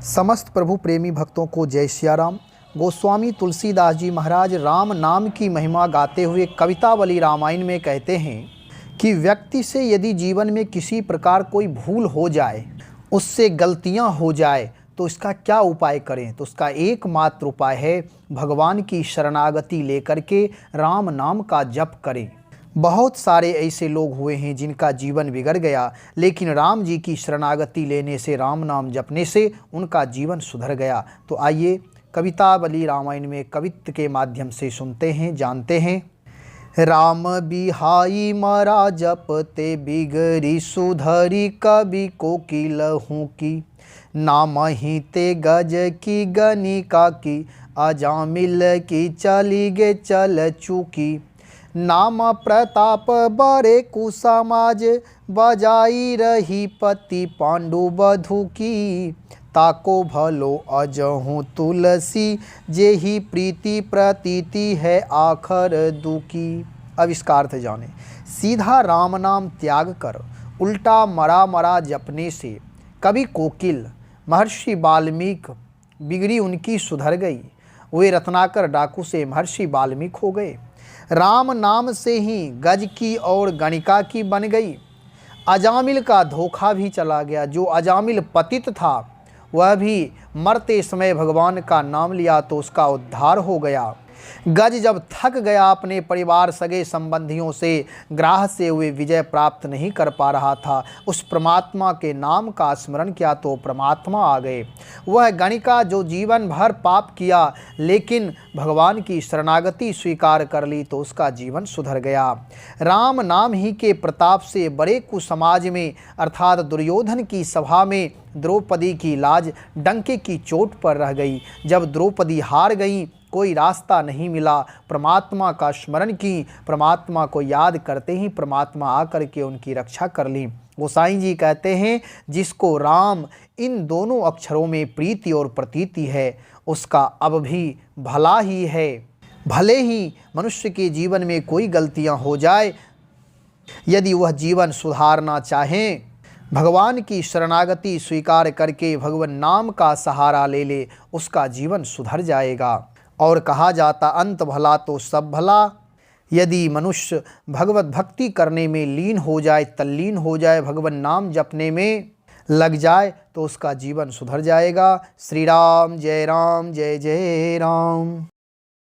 समस्त प्रभु प्रेमी भक्तों को जय सिया राम। गोस्वामी तुलसीदास जी महाराज राम नाम की महिमा गाते हुए कवितावली रामायण में कहते हैं कि व्यक्ति से यदि जीवन में किसी प्रकार कोई भूल हो जाए, उससे गलतियां हो जाए, तो इसका क्या उपाय करें। तो उसका एकमात्र उपाय है भगवान की शरणागति लेकर के राम नाम का जप करें। बहुत सारे ऐसे लोग हुए हैं जिनका जीवन बिगड़ गया, लेकिन राम जी की शरणागति लेने से, राम नाम जपने से उनका जीवन सुधर गया। तो आइए कवितावली रामायण में कवित्व के माध्यम से सुनते हैं, जानते हैं। राम बिहाई मरा जपते बिगड़ी सुधरी, कवि कोकिलहू की नाम ही ते गज की गणिका की, अजामिल की चली गे चल चूकी। नाम प्रताप बड़े कुसमाज, बजाई रही पति पांडु बधू की। ताको भलो अजहूँ तुलसी, जेहि प्रीति प्रतीति है आखर दुखी। अब इसका अर्थ जाने। सीधा राम नाम त्याग कर उल्टा मरा मरा जपने से कवि कोकिल महर्षि वाल्मीकि बिगड़ी उनकी सुधर गई। वे रत्नाकर डाकू से महर्षि वाल्मीकि हो गए। राम नाम से ही गज की और गणिका की बन गई। अजामिल का धोखा भी चला गया। जो अजामिल पतित था वह भी मरते समय भगवान का नाम लिया तो उसका उद्धार हो गया। गज जब थक गया, अपने परिवार सगे संबंधियों से ग्राह से हुए विजय प्राप्त नहीं कर पा रहा था, उस परमात्मा के नाम का स्मरण किया तो परमात्मा आ गए। वह गणिका जो जीवन भर पाप किया लेकिन भगवान की शरणागति स्वीकार कर ली तो उसका जीवन सुधर गया। राम नाम ही के प्रताप से बड़े कुसमाज में अर्थात दुर्योधन की सभा में द्रौपदी की लाज डंके की चोट पर रह गई। जब द्रौपदी हार गई, कोई रास्ता नहीं मिला, परमात्मा का स्मरण की, परमात्मा को याद करते ही परमात्मा आकर के उनकी रक्षा कर ली। गोसाई जी कहते हैं जिसको राम इन दोनों अक्षरों में प्रीति और प्रतीति है, उसका अब भी भला ही है। भले ही मनुष्य के जीवन में कोई गलतियां हो जाए, यदि वह जीवन सुधारना चाहें, भगवान की शरणागति स्वीकार करके भगवान नाम का सहारा ले ले, उसका जीवन सुधर जाएगा। और कहा जाता अंत भला तो सब भला। यदि मनुष्य भगवत भक्ति करने में लीन हो जाए, तल्लीन हो जाए, भगवान नाम जपने में लग जाए तो उसका जीवन सुधर जाएगा। श्री राम जय जय राम।